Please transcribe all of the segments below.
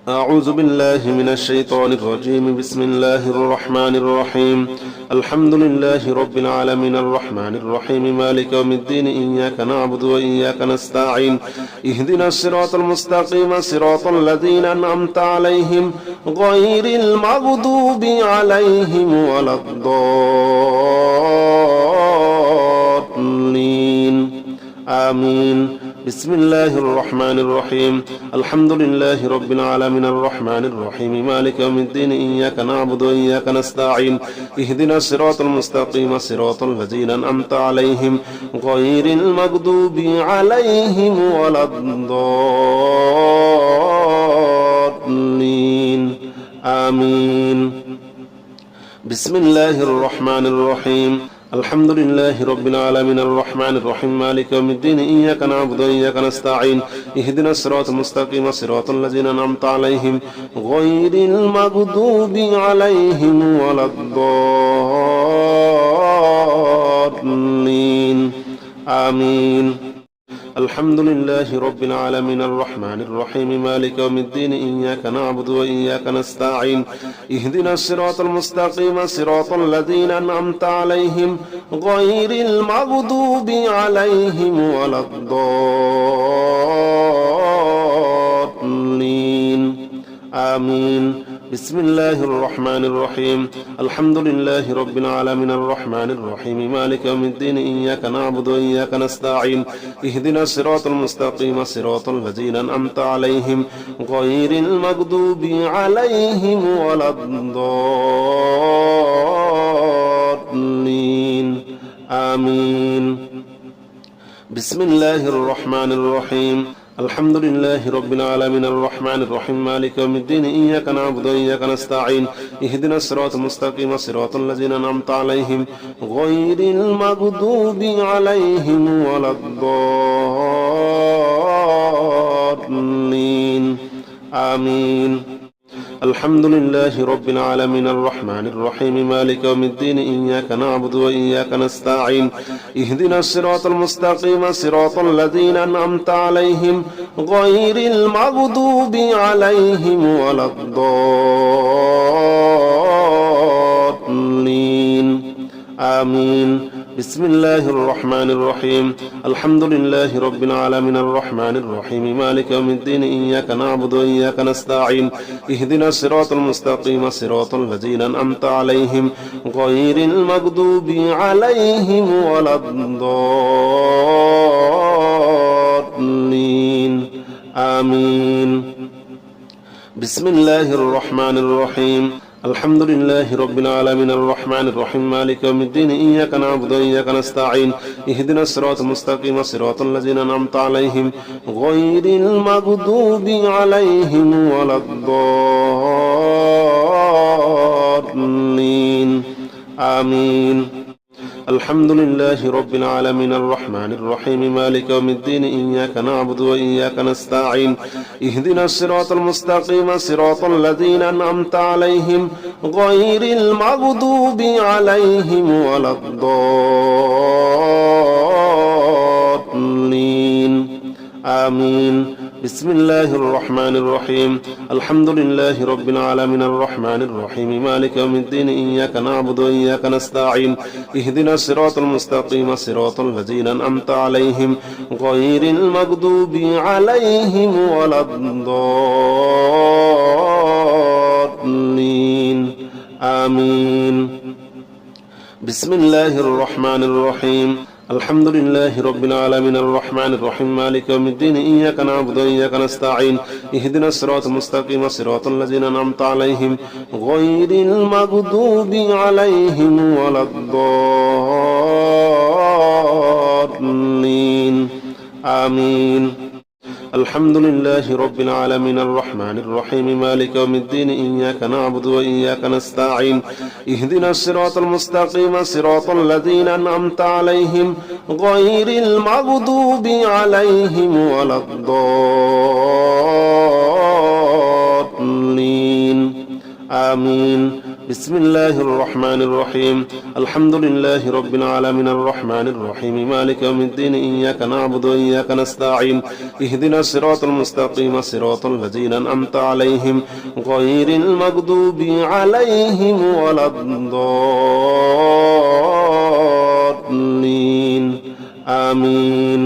أعوذ بالله من الشيطان الرجيم. بسم الله الرحمن الرحيم. الحمد لله رب العالمين الرحمن الرحيم مالك يوم الدين. إياك نعبد وإياك نستعين. اهدنا الصراط المستقيم صراط الذين أنعمت عليهم غير المغضوب عليهم ولا الضالين. آمين. بسم الله الرحمن الرحيم. الحمد لله رب العالمين الرحمن الرحيم مالك يوم الدين. إياك نعبد وإياك نستعين. اهدنا الصراط المستقيم صراط الذين أنعمت عليهم غير المغضوب عليهم ولا الضالين. آمين. بسم الله الرحمن الرحيم. الحمد لله رب العالمين الرحمن الرحيم مالك يوم الدين. إياك نعبد وإياك نستعين. اهدنا الصراط المستقيم صراط الذين أنعمت عليهم غير المغضوب عليهم ولا الضالين. آمين. الحمد لله رب العالمين الرحمن الرحيم مالك يوم الدين. إياك نعبد وإياك نستعين. اهدنا الصراط المستقيم صراط الذين أنعمت عليهم غير المغضوب عليهم ولا الضالين. آمين. بسم الله الرحمن الرحيم. الحمد لله رب العالمين الرحمن الرحيم مالك يوم الدين. إياك نعبد وإياك نستعين. اهدنا الصراط المستقيم صراط الذين أنعمت عليهم غير المغضوب عليهم ولا الضالين. آمين. بسم الله الرحمن الرحيم. الحمد لله رب العالمين الرحمن الرحيم مالك يوم الدين. إياك نعبد وإياك نستعين. اهدنا الصراط المستقيم صراط الذين أنعمت عليهم غير المغضوب عليهم ولا الضالين. آمين. الحمد لله رب العالمين الرحمن الرحيم مالك يوم الدين. إياك نعبد وإياك نستعين. اهدنا الصراط المستقيم صراط الذين أنعمت عليهم غير المغضوب عليهم ولا الضالين. آمين. بسم الله الرحمن الرحيم. الحمد لله رب العالمين الرحمن الرحيم مالك يوم الدين. إياك نعبد وإياك نستعين. اهدنا الصراط المستقيم صراط الذين أنعمت عليهم غير المغضوب عليهم ولا الضالين. آمين. بسم الله الرحمن الرحيم. الحمد لله رب العالمين الرحمن الرحيم مالك يوم الدين. إياك نعبد وإياك نستعين. اهدنا الصراط المستقيم صراط الذين أنعمت عليهم غير المغضوب عليهم ولا الضالين. آمين. الحمد لله رب العالمين الرحمن الرحيم مالك يوم الدين. إياك نعبد وإياك نستعين. اهدنا الصراط المستقيم صراط الذين أنعمت عليهم غير المغضوب عليهم ولا الضالين. آمين. بسم الله الرحمن الرحيم. الحمد لله رب العالمين الرحمن الرحيم مالك يوم الدين. إياك نعبد وإياك نستعين. اهدنا الصراط المستقيم صراط الذين أنعمت عليهم غير المغضوب عليهم ولا الضالين. آمين. بسم الله الرحمن الرحيم. الحمد لله رب العالمين الرحمن الرحيم مالك يوم الدين. إياك نعبد وإياك نستعين. اهدنا الصراط المستقيم صراط الذين أنعمت عليهم غير المغضوب عليهم ولا الضالين. آمين. الحمد لله رب العالمين الرحمن الرحيم مالك يوم الدين. إياك نعبد وإياك نستعين. اهدنا الصراط المستقيم صراط الذين أنعمت عليهم غير المغضوب عليهم ولا الضالين. آمين. بسم الله الرحمن الرحيم الحمد لله رب العالمين الرحمن الرحيم مالك يوم الدين إياك نعبد وإياك نستعين اهدنا الصراط المستقيم صراط الذين أنعمت عليهم غير المغضوب عليهم ولا الضالين آمين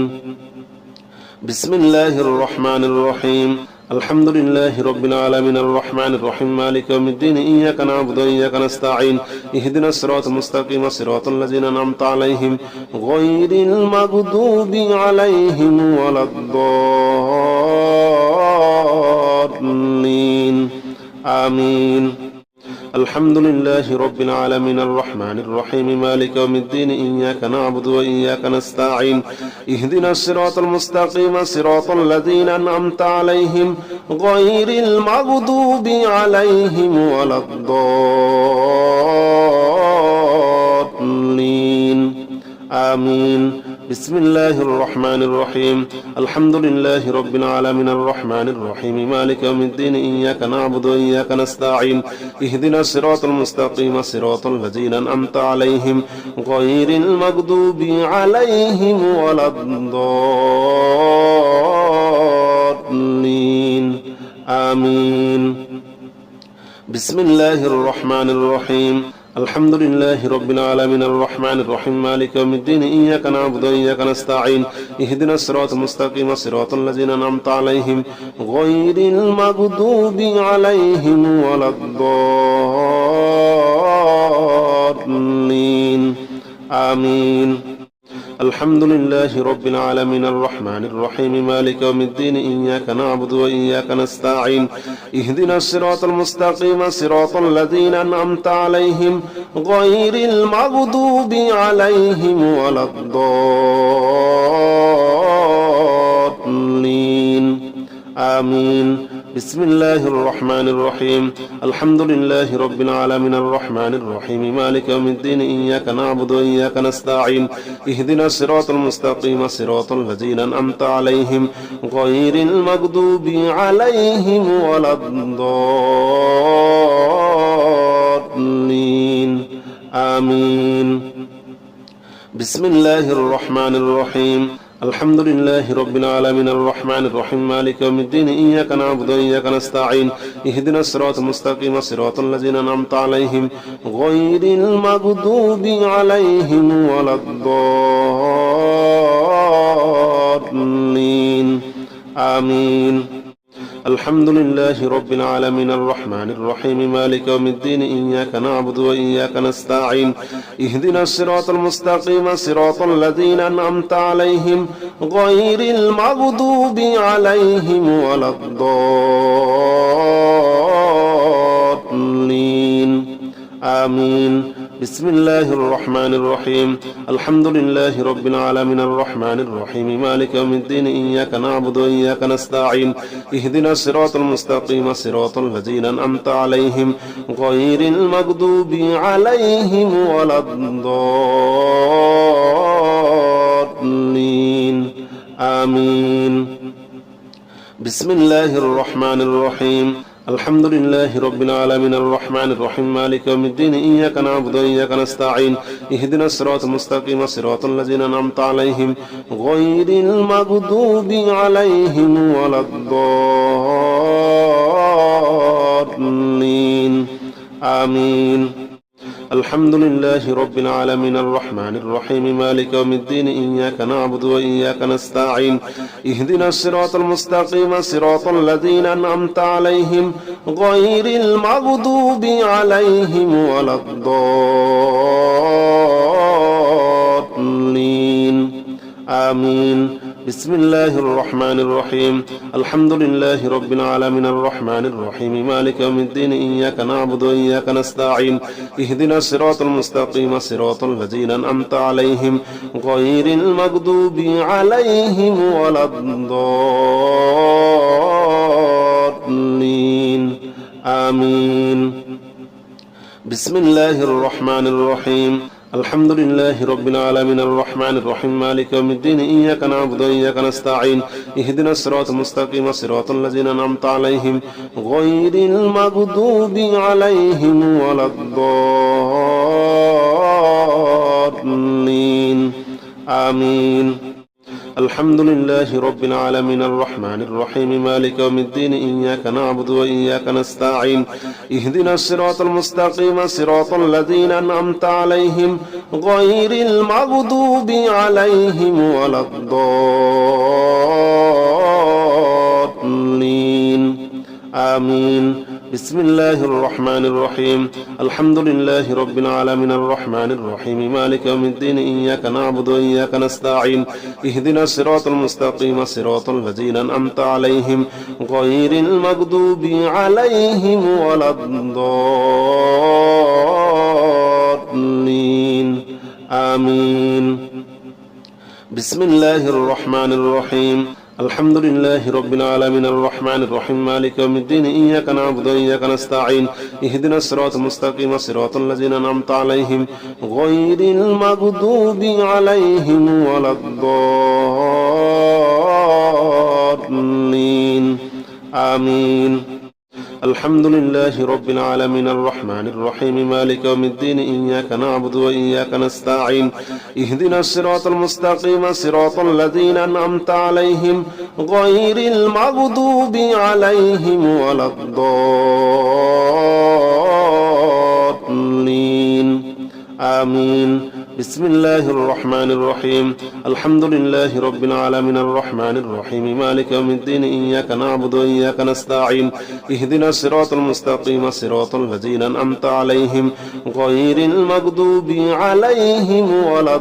بسم الله الرحمن الرحيم الحمد لله رب العالمين الرحمن الرحيم مالك يوم الدين إياك نعبد وإياك نستعين اهدنا الصراط المستقيم صراط الذين أنعمت عليهم غير المغضوب عليهم ولا الضالين آمين الحمد لله رب العالمين الرحمن الرحيم مالك يوم الدين إياك نعبد وإياك نستعين اهدنا الصراط المستقيم صراط الذين أنعمت عليهم غير المغضوب عليهم ولا الضالين آمين بسم الله الرحمن الرحيم الحمد لله رب العالمين الرحمن الرحيم مالك يوم الدين إياك نعبد وإياك نستعين اهدنا الصراط المستقيم صراط الذين أنعمت عليهم غير المغضوب عليهم ولا الضالين آمين بسم الله الرحمن الرحيم الحمد لله رب العالمين الرحمن الرحيم مالك يوم الدين إياك نعبد وإياك نستعين اهدنا الصراط المستقيم صراط الذين أنعمت عليهم غير المغضوب عليهم ولا الضالين آمين الحمد لله رب العالمين الرحمن الرحيم مالك يوم الدين إياك نعبد وإياك نستعين اهدنا الصراط المستقيم صراط الذين أنعمت عليهم غير المغضوب عليهم ولا الضالين آمين بسم الله الرحمن الرحيم الحمد لله رب العالمين الرحمن الرحيم مالك يوم الدين إياك نعبد وإياك نستعين اهدنا الصراط المستقيم صراط الذين أنعمت عليهم غير المغضوب عليهم ولا الضالين آمين بسم الله الرحمن الرحيم الحمد لله رب العالمين الرحمن الرحيم مالك يوم الدين إياك نعبد وإياك نستعين اهدنا الصراط المستقيم صراط الذين أنعمت عليهم غير المغضوب عليهم ولا الضالين آمين الحمد لله رب العالمين الرحمن الرحيم مالك يوم الدين إياك نعبد وإياك نستعين اهدنا الصراط المستقيم صراط الذين أنعمت عليهم غير المغضوب عليهم ولا الضالين آمين بسم الله الرحمن الرحيم الحمد لله رب العالمين الرحمن الرحيم مالك يوم الدين إياك نعبد وإياك نستعين اهدنا الصراط المستقيم صراط الذين أنعمت عليهم غير المغضوب عليهم ولا الضالين آمين بسم الله الرحمن الرحيم الحمد لله رب العالمين الرحمن الرحيم مالك يوم الدين إياك نعبد وإياك نستعين اهدنا الصراط المستقيم صراط الذين أنعمت عليهم غير المغضوب عليهم ولا الضالين آمين الحمد لله رب العالمين الرحمن الرحيم مالك يوم الدين إياك نعبد وإياك نستعين اهدنا الصراط المستقيم صراط الذين أنعمت عليهم غير المغضوب عليهم ولا الضالين آمين بسم الله الرحمن الرحيم الحمد لله رب العالمين الرحمن الرحيم مالك يوم الدين إياك نعبد وإياك نستعين اهدنا الصراط المستقيم صراط الذين أنعمت عليهم غير المغضوب عليهم ولا الضالين آمين بسم الله الرحمن الرحيم الحمد لله رب العالمين الرحمن الرحيم مالك يوم الدين إياك نعبد وإياك نستعين اهدنا الصراط المستقيم صراط الذين أنعمت عليهم غير المغضوب عليهم ولا الضالين آمين. الحمد لله رب العالمين الرحمن الرحيم مالك يوم الدين إياك نعبد وإياك نستعين اهدنا الصراط المستقيم صراط الذين أنعمت عليهم غير المغضوب عليهم ولا الضالين آمين. بسم الله الرحمن الرحيم الحمد لله رب العالمين الرحمن الرحيم مالك يوم الدين إياك نعبد وإياك نستعين اهدنا الصراط المستقيم صراط الذين أنعمت عليهم غير المغضوب عليهم ولا الضالين آمين. بسم الله الرحمن الرحيم الحمد لله رب العالمين الرحمن الرحيم مالك يوم الدين إياك نعبد وإياك نستعين اهدنا الصراط المستقيم صراط الذين أنعمت عليهم غير المغضوب عليهم ولا الضالين آمين. الحمد لله رب العالمين الرحمن الرحيم مالك يوم الدين إياك نعبد وإياك نستعين اهدنا الصراط المستقيم صراط الذين أنعمت عليهم غير المغضوب عليهم ولا الضالين آمين. بسم الله الرحمن الرحيم الحمد لله رب العالمين الرحمن الرحيم مالك يوم الدين إياك نعبد وإياك نستعين اهدنا الصراط المستقيم صراط الذين أنعمت عليهم غير المغضوب عليهم ولا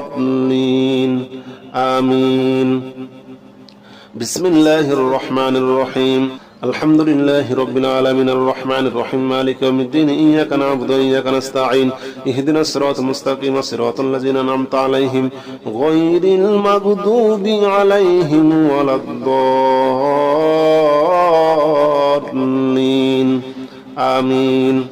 الضالين آمين. بسم الله الرحمن الرحيم الحمد لله رب العالمين الرحمن الرحيم مالك يوم الدين إياك نعبد وإياك نستعين اهدنا الصراط المستقيم صراط الذين أنعمت عليهم غير المغضوب عليهم ولا الضالين آمين.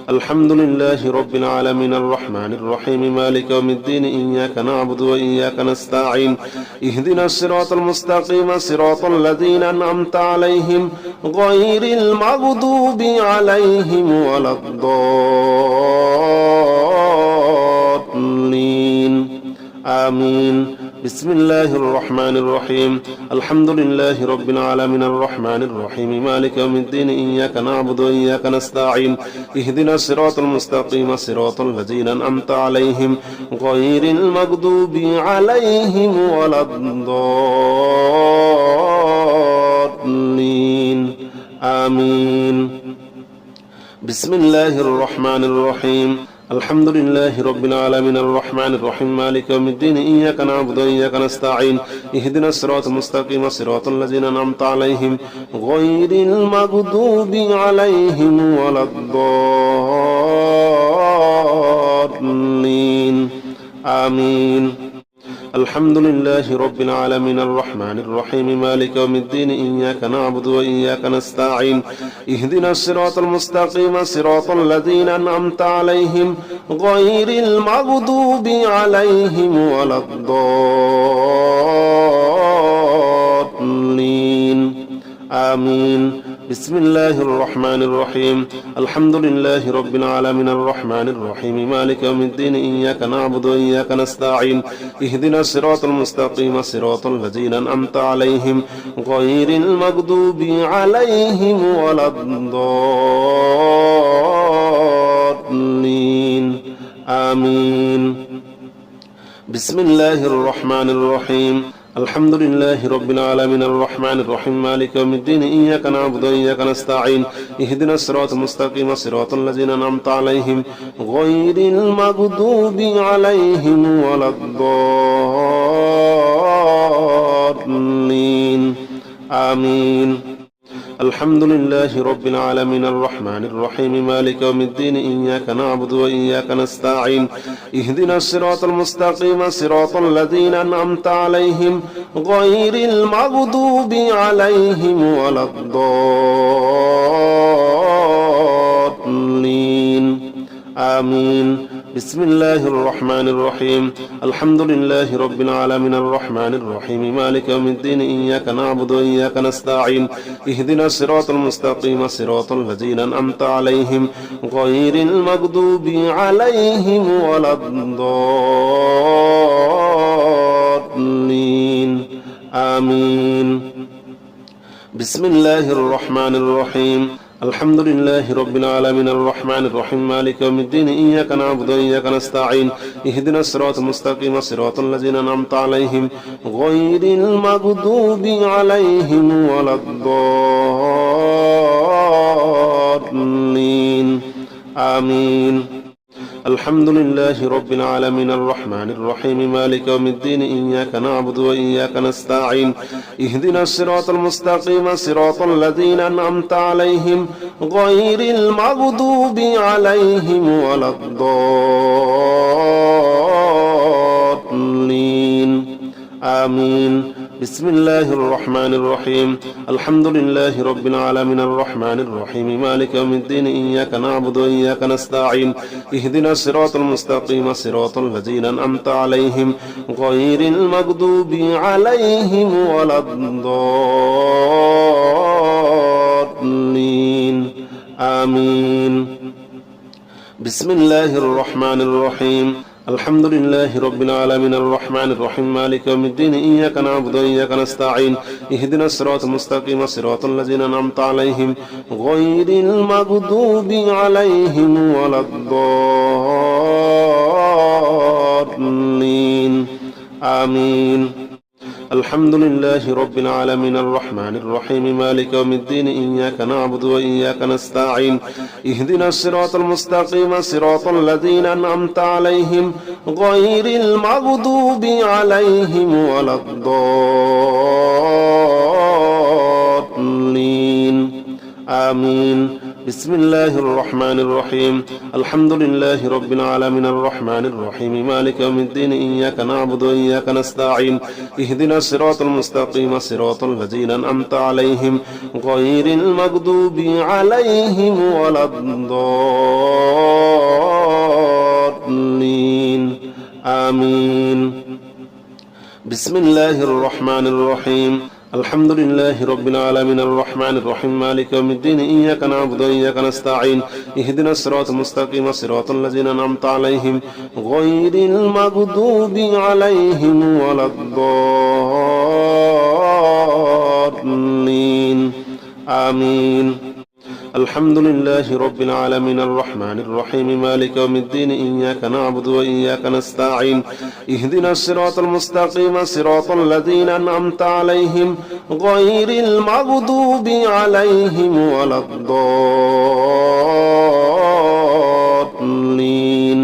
الحمد لله رب العالمين الرحمن الرحيم مالك يوم الدين إياك نعبد وإياك نستعين اهدنا الصراط المستقيم صراط الذين أنعمت عليهم غير المغضوب عليهم ولا الضالين آمين. بسم الله الرحمن الرحيم الحمد لله رب العالمين الرحمن الرحيم مالك يوم الدين إياك نعبد وإياك نستعين اهدنا الصراط المستقيم صراط الذين أنعمت عليهم غير المغضوب عليهم ولا الضالين آمين. بسم الله الرحمن الرحيم الحمد لله رب العالمين الرحمن الرحيم مالك يوم الدين إياك نعبد وإياك نستعين اهدنا الصراط المستقيم صراط الذين أنعمت عليهم غير المغضوب عليهم ولا الضالين آمين. الحمد لله رب العالمين الرحمن الرحيم مالك يوم الدين إياك نعبد وإياك نستعين اهدنا الصراط المستقيم صراط الذين أنعمت عليهم غير المغضوب عليهم ولا الضالين آمين. بسم الله الرحمن الرحيم الحمد لله رب العالمين الرحمن الرحيم مالك يوم الدين إياك نعبد وإياك نستعين اهدنا الصراط المستقيم صراط الذين أنعمت عليهم غير المغضوب عليهم ولا الضالين آمين. بسم الله الرحمن الرحيم الحمد لله رب العالمين الرحمن الرحيم مالك يوم الدين إياك نعبد وإياك نستعين اهدنا الصراط المستقيم صراط الذين أنعمت عليهم غير المغضوب عليهم ولا الضالين آمين. الحمد لله رب العالمين الرحمن الرحيم مالك يوم الدين إياك نعبد وإياك نستعين اهدنا الصراط المستقيم صراط الذين أنعمت عليهم غير المغضوب عليهم ولا الضالين آمين. بسم الله الرحمن الرحيم. الحمد لله رب العالمين الرحمن الرحيم مالك يوم الدين إياك نعبد وإياك نستعين اهدنا الصراط المستقيم صراط الذين أنعمت عليهم غير المغضوب عليهم ولا الضالين. آمين. بسم الله الرحمن الرحيم. الحمد لله رب العالمين الرحمن الرحيم مالك يوم الدين إياك نعبد وإياك نستعين اهدنا الصراط المستقيم صراط الذين أنعمت عليهم غير المغضوب عليهم ولا الضالين. آمين. الحمد لله رب العالمين الرحمن الرحيم مالك يوم الدين إياك نعبد وإياك نستعين اهدنا الصراط المستقيم صراط الذين أنعمت عليهم غير المغضوب عليهم ولا الضالين. آمين. بسم الله الرحمن الرحيم. الحمد لله رب العالمين الرحمن الرحيم مالك يوم الدين إياك نعبد وإياك نستعين اهدنا الصراط المستقيم صراط الذين أنعمت عليهم غير المغضوب عليهم ولا الضالين. آمين. بسم الله الرحمن الرحيم. الحمد لله رب العالمين الرحمن الرحيم مالك يوم الدين إياك نعبد وإياك نستعين اهدنا الصراط المستقيم صراط الذين أنعمت عليهم غير المغضوب عليهم ولا الضالين. آمين. الحمد لله رب العالمين الرحمن الرحيم مالك يوم الدين إياك نعبد وإياك نستعين اهدنا الصراط المستقيم صراط الذين أنعمت عليهم غير المغضوب عليهم ولا الضالين. آمين. بسم الله الرحمن الرحيم. الحمد لله رب العالمين الرحمن الرحيم مالك يوم الدين إياك نعبد وإياك نستعين اهدنا الصراط المستقيم صراط الذين أنعمت عليهم غير المغضوب عليهم ولا الضالين. آمين. بسم الله الرحمن الرحيم. الحمد لله رب العالمين الرحمن الرحيم مالك يوم الدين إياك نعبد وإياك نستعين اهدنا الصراط المستقيم صراط الذين أنعمت عليهم غير المغضوب عليهم ولا الضالين. آمين. الحمد لله رب العالمين الرحمن الرحيم مالك يوم الدين إياك نعبد وإياك نستعين اهدنا الصراط المستقيم صراط الذين أنعمت عليهم غير المغضوب عليهم ولا الضالين.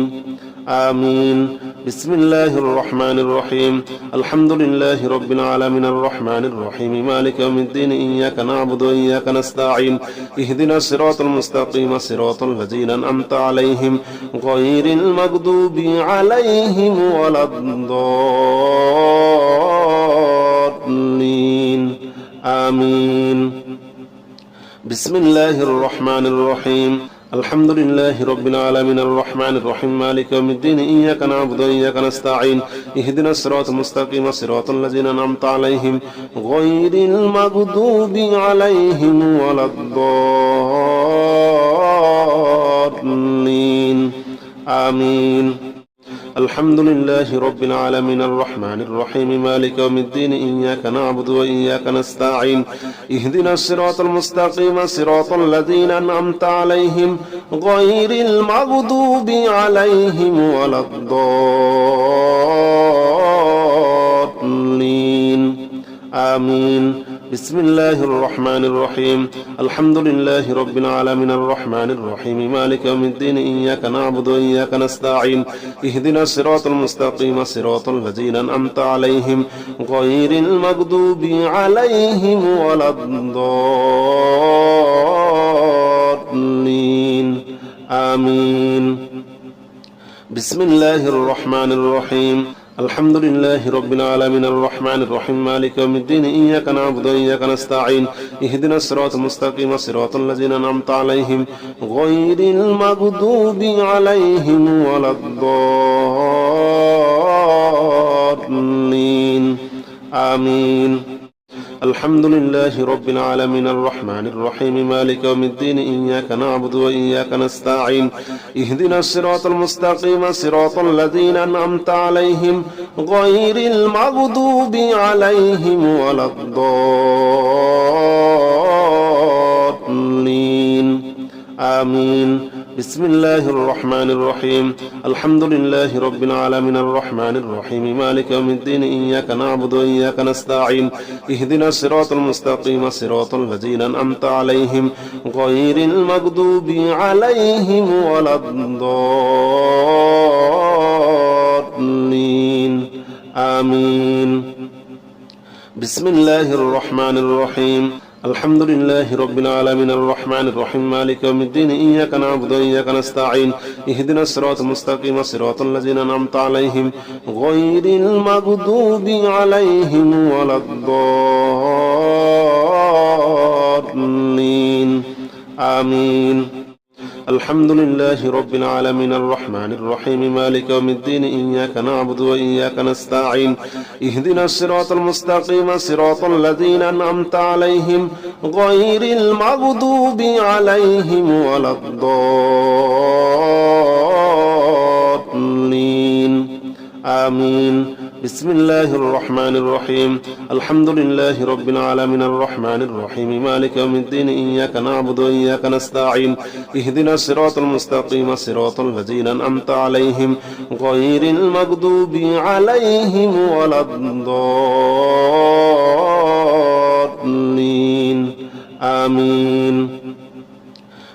آمين. بسم الله الرحمن الرحيم. الحمد لله رب العالمين الرحمن الرحيم مالك يوم الدين إياك نعبد وإياك نستعين اهدنا الصراط المستقيم صراط الذين أنعمت عليهم غير المغضوب عليهم ولا الضالين. آمين. بسم الله الرحمن الرحيم. الحمد لله رب العالمين الرحمن الرحيم مالك يوم الدين إياك نعبد وإياك نستعين اهدنا الصراط المستقيم صراط الذين أنعمت عليهم غير المغضوب عليهم ولا الضالين. آمين. الحمد لله رب العالمين الرحمن الرحيم مالك يوم الدين إياك نعبد وإياك نستعين اهدنا الصراط المستقيم صراط الذين أنعمت عليهم غير المغضوب عليهم ولا الضالين. آمين. بسم الله الرحمن الرحيم. الحمد لله رب العالمين الرحمن الرحيم مالك يوم الدين إياك نعبد وإياك نستعين اهدنا الصراط المستقيم صراط الذين أنعمت عليهم غير المغضوب عليهم ولا الضالين. آمين. بسم الله الرحمن الرحيم. الحمد لله رب العالمين الرحمن الرحيم مالك يوم الدين إياك نعبد وإياك نستعين اهدنا الصراط المستقيم صراط الذين أنعمت عليهم غير المغضوب عليهم ولا الضالين آمين الحمد لله رب العالمين الرحمن الرحيم مالك يوم الدين إياك نعبد وإياك نستعين اهدنا الصراط المستقيم صراط الذين أنعمت عليهم غير المغضوب عليهم ولا الضالين آمين بسم الله الرحمن الرحيم الحمد لله رب العالمين الرحمن الرحيم مالك يوم الدين إياك نعبد وإياك نستعين اهدنا الصراط المستقيم صراط الذين أنعمت عليهم غير المغضوب عليهم ولا الضالين آمين بسم الله الرحمن الرحيم الحمد لله رب العالمين الرحمن الرحيم مالك يوم الدين إياك نعبد وإياك نستعين اهدنا الصراط المستقيم صراط الذين أنعمت عليهم غير المغضوب عليهم ولا الضالين آمين الحمد لله رب العالمين الرحمن الرحيم مالك يوم الدين إياك نعبد وإياك نستعين اهدنا الصراط المستقيم صراط الذين أنعمت عليهم غير المغضوب عليهم ولا الضالين آمين بسم الله الرحمن الرحيم الحمد لله رب العالمين الرحمن الرحيم مالك يوم الدين إياك نعبد وإياك نستعين اهدنا الصراط المستقيم صراط الذين أنعمت عليهم غير المغضوب عليهم ولا الضالين آمين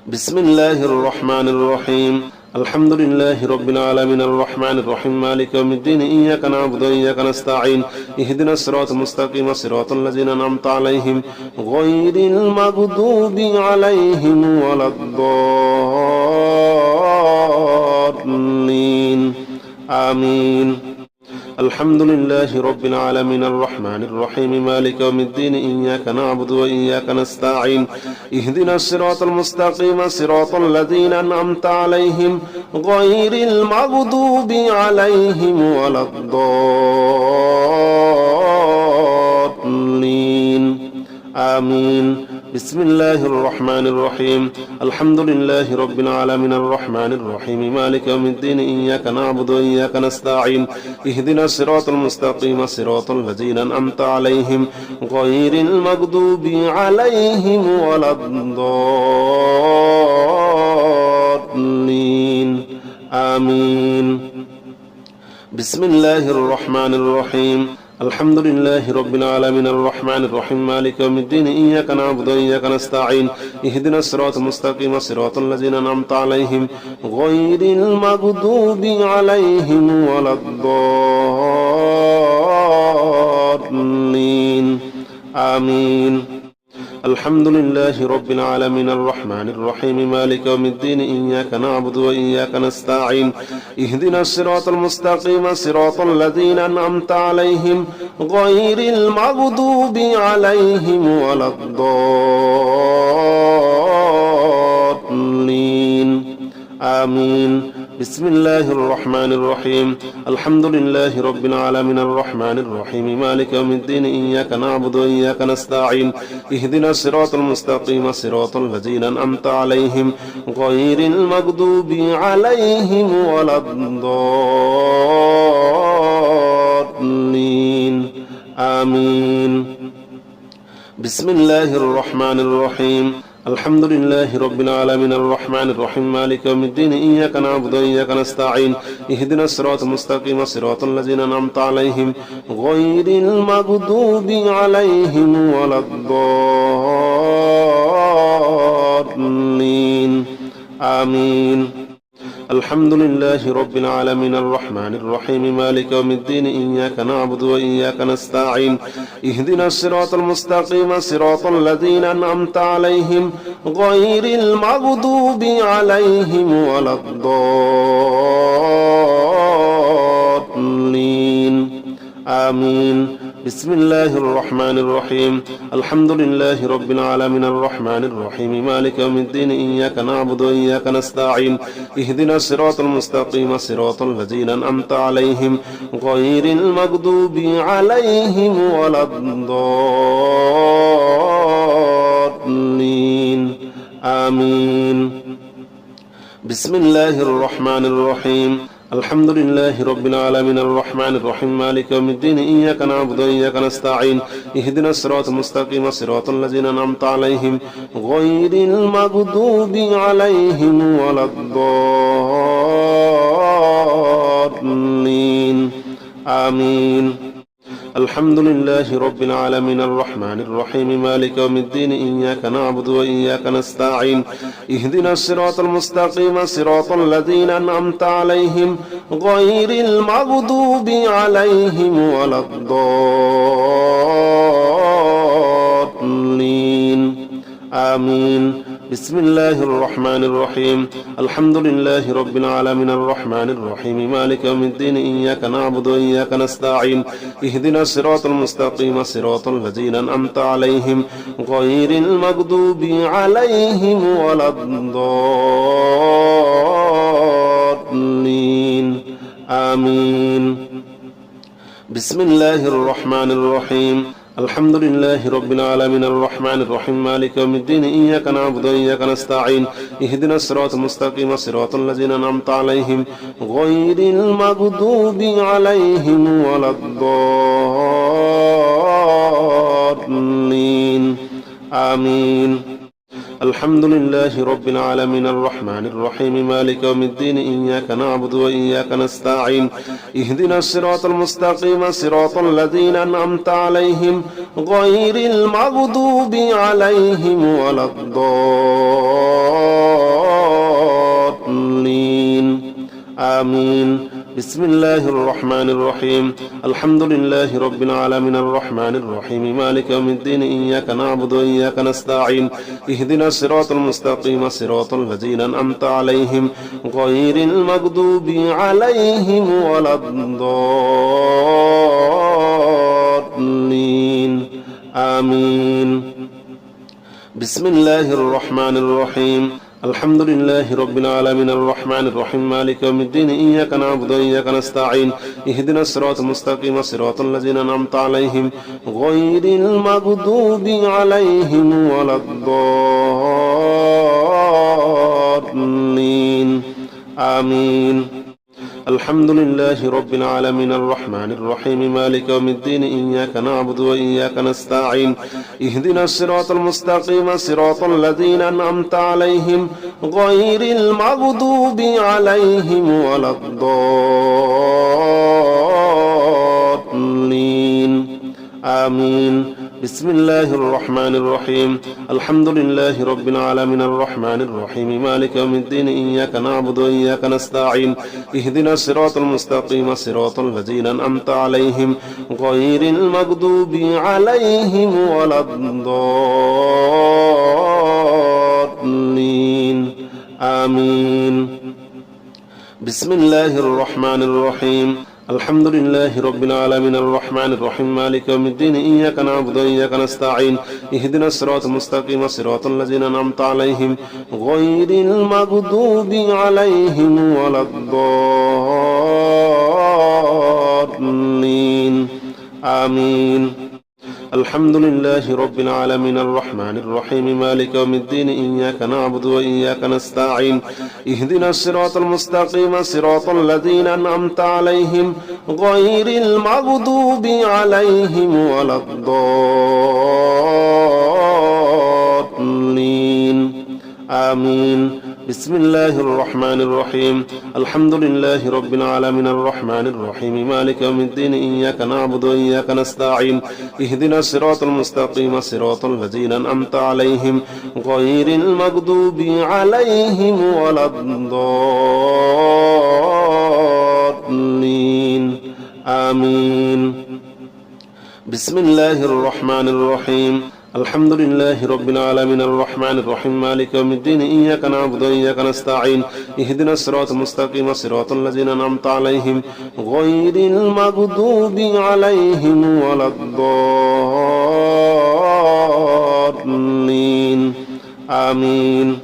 بسم الله الرحمن الرحيم الحمد لله رب العالمين الرحمن الرحيم مالك يوم الدين إياك نعبد وإياك نستعين اهدنا الصراط المستقيم صراط الذين أنعمت عليهم غير المغضوب عليهم ولا الضالين آمين الحمد لله رب العالمين الرحمن الرحيم مالك يوم الدين إياك نعبد وإياك نستعين اهدنا الصراط المستقيم صراط الذين أنعمت عليهم غير المغضوب عليهم ولا الضالين آمين بسم الله الرحمن الرحيم الحمد لله رب العالمين الرحمن الرحيم مالك يوم الدين إياك نعبد وإياك نستعين اهدنا الصراط المستقيم صراط الذين أنعمت عليهم غير المغضوب عليهم ولا الضالين آمين بسم الله الرحمن الرحيم الحمد لله رب العالمين الرحمن الرحيم مالك يوم الدين إياك نعبد وإياك نستعين اهدنا الصراط المستقيم صراط الذين أنعمت عليهم غير المغضوب عليهم ولا الضالين آمين الحمد لله رب العالمين الرحمن الرحيم مالك يوم الدين إياك نعبد وإياك نستعين اهدنا الصراط المستقيم صراط الذين أنعمت عليهم غير المغضوب عليهم ولا الضالين آمين بسم الله الرحمن الرحيم الحمد لله رب العالمين الرحمن الرحيم مالك يوم الدين إياك نعبد وإياك نستعين اهدنا الصراط المستقيم صراط الذين أنعمت عليهم غير المغضوب عليهم ولا الضالين آمين بسم الله الرحمن الرحيم الحمد لله رب العالمين الرحمن الرحيم مالك يوم الدين إياك نعبد وإياك نستعين اهدنا الصراط المستقيم صراط الذين أنعمت عليهم غير المغضوب عليهم ولا الضالين آمين الحمد لله رب العالمين الرحمن الرحيم مالك يوم الدين إياك نعبد وإياك نستعين اهدنا الصراط المستقيم صراط الذين أنعمت عليهم غير المغضوب عليهم ولا الضالين آمين. بسم الله الرحمن الرحيم. الحمد لله رب العالمين الرحمن الرحيم مالك يوم الدين إياك نعبد وإياك نستعين اهدنا الصراط المستقيم صراط الذين أنعمت عليهم غير المغضوب عليهم ولا الضالين. آمين. بسم الله الرحمن الرحيم. الحمد لله رب العالمين الرحمن الرحيم مالك يوم الدين إياك نعبد وإياك نستعين اهدنا الصراط المستقيم صراط الذين أنعمت عليهم غير المغضوب عليهم ولا الضالين. آمين. الحمد لله رب العالمين الرحمن الرحيم مالك يوم الدين إياك نعبد وإياك نستعين اهدنا الصراط المستقيم صراط الذين أنعمت عليهم غير المغضوب عليهم ولا الضالين. آمين. بسم الله الرحمن الرحيم. الحمد لله رب العالمين الرحمن الرحيم مالك يوم الدين إياك نعبد وإياك نستعين اهدنا الصراط المستقيم صراط الذين أنعمت عليهم غير المغضوب عليهم ولا الضالين. آمين. بسم الله الرحمن الرحيم. الحمد لله رب العالمين الرحمن الرحيم مالك يوم الدين إياك نعبد وإياك نستعين اهدنا الصراط المستقيم صراط الذين أنعمت عليهم غير المغضوب عليهم ولا الضالين. آمين. الحمد لله رب العالمين الرحمن الرحيم مالك يوم الدين إياك نعبد وإياك نستعين اهدنا الصراط المستقيم صراط الذين أنعمت عليهم غير المغضوب عليهم ولا الضالين. آمين. بسم الله الرحمن الرحيم. الحمد لله رب العالمين الرحمن الرحيم مالك يوم الدين إياك نعبد وإياك نستعين اهدنا الصراط المستقيم صراط الذين أنعمت عليهم غير المغضوب عليهم ولا الضالين. آمين. بسم الله الرحمن الرحيم. الحمد لله رب العالمين الرحمن الرحيم مالك يوم الدين إياك نعبد وإياك نستعين اهدنا الصراط المستقيم صراط الذين أنعمت عليهم غير المغضوب عليهم ولا الضالين. آمين. الحمد لله رب العالمين الرحمن الرحيم مالك يوم الدين إياك نعبد وإياك نستعين اهدنا الصراط المستقيم صراط الذين أنعمت عليهم غير المغضوب عليهم ولا الضالين. آمين. بسم الله الرحمن الرحيم. الحمد لله رب العالمين الرحمن الرحيم مالك يوم الدين إياك نعبد وإياك نستعين اهدنا الصراط المستقيم صراط الذين أنعمت عليهم غير المغضوب عليهم ولا الضالين. آمين. بسم الله الرحمن الرحيم. الحمد لله رب العالمين الرحمن الرحيم مالك يوم الدين إياك نعبد وإياك نستعين اهدنا الصراط المستقيم صراط الذين أنعمت عليهم غير المغضوب عليهم ولا الضالين. آمين. الحمد لله رب العالمين الرحمن الرحيم مالك يوم الدين إياك نعبد وإياك نستعين اهدنا الصراط المستقيم صراط الذين أنعمت عليهم غير المغضوب عليهم ولا الضالين. آمين. بسم الله الرحمن الرحيم. الحمد لله رب العالمين الرحمن الرحيم مالك يوم الدين إياك نعبد وإياك نستعين اهدنا الصراط المستقيم صراط الذين أنعمت عليهم غير المغضوب عليهم ولا الضالين. آمين. بسم الله الرحمن الرحيم. الحمد لله رب العالمين الرحمن الرحيم مالك يوم الدين إياك نعبد وإياك نستعين اهدنا الصراط المستقيم صراط الذين أنعمت عليهم غير المغضوب عليهم ولا الضالين آمين.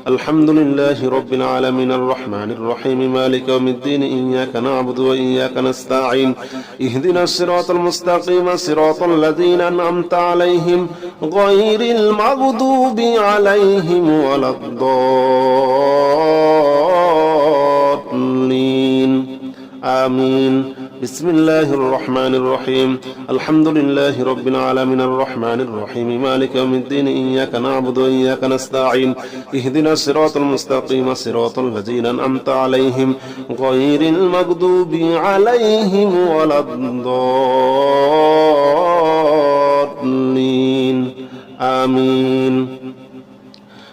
الحمد لله رب العالمين الرحمن الرحيم مالك يوم الدين إياك نعبد وإياك نستعين اهدنا الصراط المستقيم صراط الذين أنعمت عليهم غير المغضوب عليهم ولا الضالين آمين. بسم الله الرحمن الرحيم الحمد لله رب العالمين الرحمن الرحيم مالك يوم الدين إياك نعبد وإياك نستعين اهدنا الصراط المستقيم صراط الذين أنعمت عليهم غير المغضوب عليهم ولا الضالين آمين.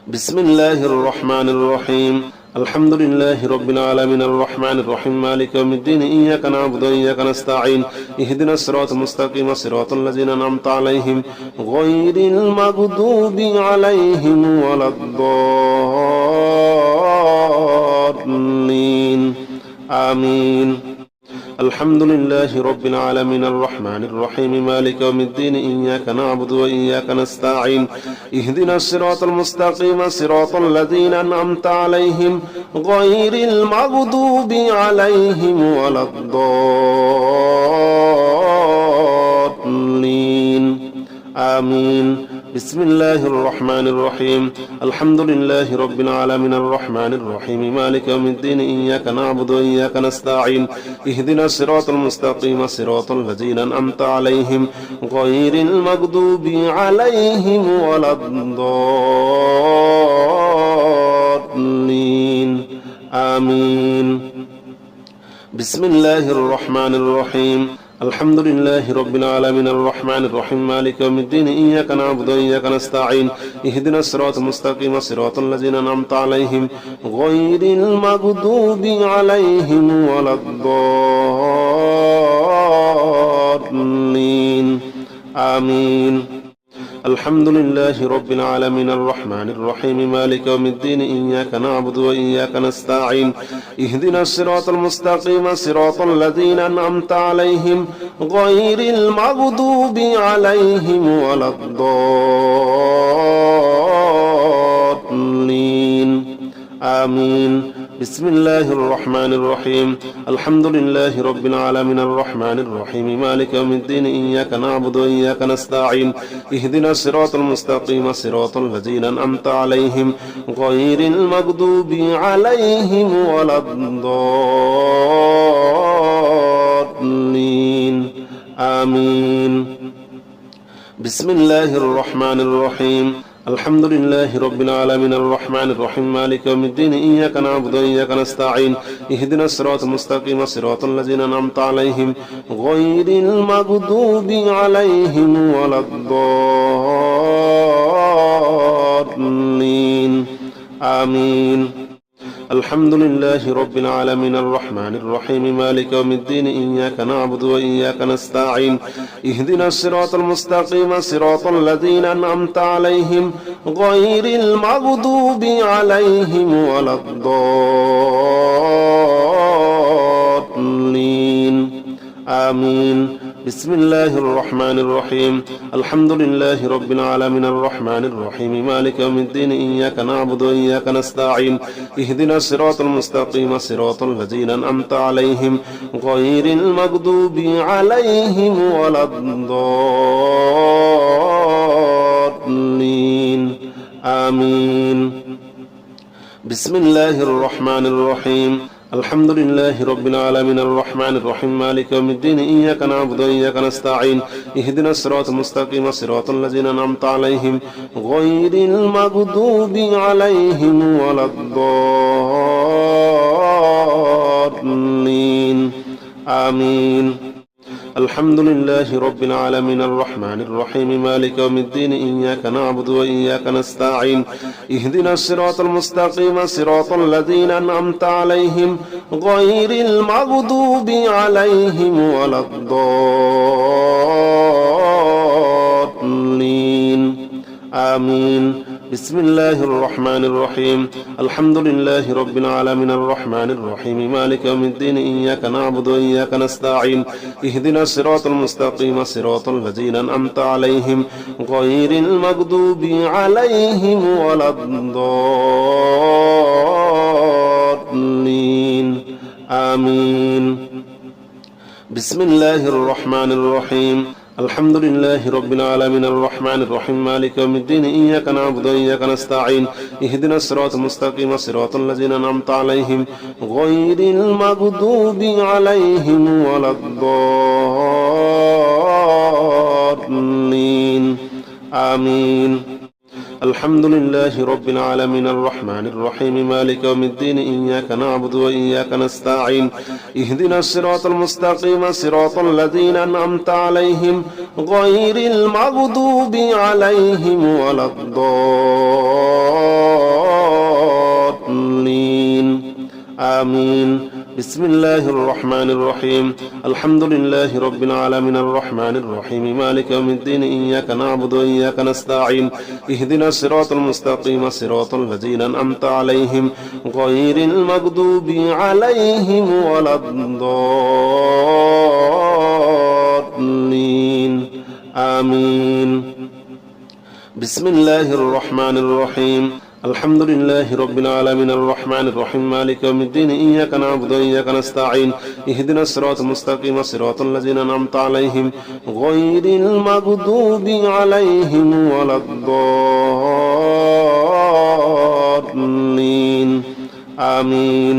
بسم الله الرحمن الرحيم الحمد لله رب العالمين الرحمن الرحيم مالك يوم الدين إياك نعبد وإياك نستعين اهدنا الصراط المستقيم صراط الذين أنعمت عليهم غير المغضوب عليهم ولا الضالين آمين. الحمد لله رب العالمين الرحمن الرحيم مالك يوم الدين إياك نعبد وإياك نستعين اهدنا الصراط المستقيم صراط الذين أنعمت عليهم غير المغضوب عليهم ولا الضالين آمين. بسم الله الرحمن الرحيم الحمد لله رب العالمين الرحمن الرحيم مالك يوم الدين إياك نعبد وإياك نستعين اهدنا الصراط المستقيم صراط الذين أنعمت عليهم غير المغضوب عليهم ولا الضالين آمين. بسم الله الرحمن الرحيم الحمد لله رب العالمين الرحمن الرحيم مالك يوم الدين إياك نعبد وإياك نستعين اهدنا الصراط المستقيم صراط الذين أنعمت عليهم غير المغضوب عليهم ولا الضالين آمين. الحمد لله رب العالمين الرحمن الرحيم مالك يوم الدين إياك نعبد وإياك نستعين اهدنا الصراط المستقيم صراط الذين أنعمت عليهم غير المغضوب عليهم ولا الضالين آمين. بسم الله الرحمن الرحيم الحمد لله رب العالمين الرحمن الرحيم مالك يوم الدين إياك نعبد وإياك نستعين اهدنا الصراط المستقيم صراط الذين أنعمت عليهم غير المغضوب عليهم ولا الضالين آمين. بسم الله الرحمن الرحيم الحمد لله رب العالمين الرحمن الرحيم مالك يوم الدين إياك نعبد وإياك نستعين اهدنا الصراط المستقيم صراط الذين أنعمت عليهم غير المغضوب عليهم ولا الضالين آمين. الحمد لله رب العالمين الرحمن الرحيم مالك يوم الدين إياك نعبد وإياك نستعين اهدنا الصراط المستقيم صراط الذين أنعمت عليهم غير المغضوب عليهم ولا الضالين آمين. بسم الله الرحمن الرحيم الحمد لله رب العالمين الرحمن الرحيم مالك يوم الدين إياك نعبد وإياك نستعين اهدنا الصراط المستقيم صراط الذين أنعمت عليهم غير المغضوب عليهم ولا الضالين آمين. بسم الله الرحمن الرحيم الحمد لله رب العالمين الرحمن الرحيم مالك يوم الدين إياك نعبد وإياك نستعين اهدنا الصراط المستقيم صراط الذين أنعمت عليهم غير المغضوب عليهم ولا الضالين آمين. الحمد لله رب العالمين الرحمن الرحيم مالك يوم الدين إياك نعبد وإياك نستعين اهدنا الصراط المستقيم صراط الذين أنعمت عليهم غير المغضوب عليهم ولا الضالين آمين. بسم الله الرحمن الرحيم. الحمد لله رب العالمين الرحمن الرحيم مالك يوم الدين إياك نعبد وإياك نستعين اهدنا الصراط المستقيم صراط الذين أنعمت عليهم غير المغضوب عليهم ولا الضالين. آمين. بسم الله الرحمن الرحيم. الحمد لله رب العالمين الرحمن الرحيم مالك يوم الدين إياك نعبد وإياك نستعين اهدنا الصراط المستقيم صراط الذين أنعمت عليهم غير المغضوب عليهم ولا الضالين. آمين. الحمد لله رب العالمين الرحمن الرحيم مالك يوم الدين إياك نعبد وإياك نستعين اهدنا الصراط المستقيم صراط الذين أنعمت عليهم غير المغضوب عليهم ولا الضالين. آمين. بسم الله الرحمن الرحيم. الحمد لله رب العالمين الرحمن الرحيم مالك يوم الدين إياك نعبد وإياك نستعين اهدنا الصراط المستقيم صراط الذين أنعمت عليهم غير المغضوب عليهم ولا الضالين. آمين. بسم الله الرحمن الرحيم. الحمد لله رب العالمين الرحمن الرحيم مالك يوم الدين إياك نعبد وإياك نستعين اهدنا الصراط المستقيم صراط الذين أنعمت عليهم غير المغضوب عليهم ولا الضالين. آمين.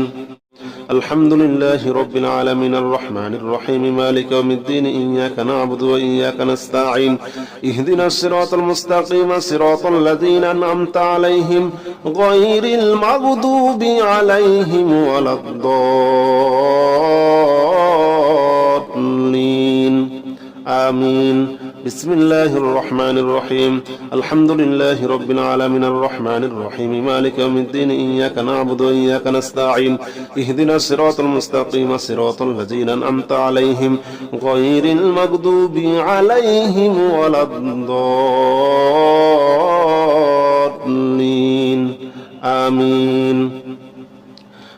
الحمد لله رب العالمين الرحمن الرحيم مالك يوم الدين إياك نعبد وإياك نستعين اهدنا الصراط المستقيم صراط الذين أنعمت عليهم غير المغضوب عليهم ولا الضالين. آمين. بسم الله الرحمن الرحيم. الحمد لله رب العالمين الرحمن الرحيم مالك يوم الدين إياك نعبد وإياك نستعين اهدنا الصراط المستقيم صراط الذين أنعمت عليهم غير المغضوب عليهم ولا الضالين. آمين.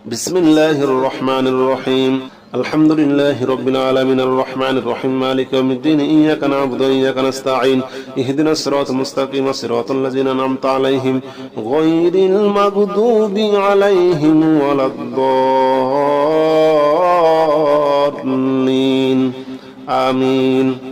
بسم الله الرحمن الرحيم. الحمد لله رب العالمين الرحمن الرحيم مالك يوم الدين إياك نعبد وإياك نستعين اهدنا الصراط المستقيم صراط الذين أنعمت عليهم غير المغضوب عليهم ولا الضالين. آمين.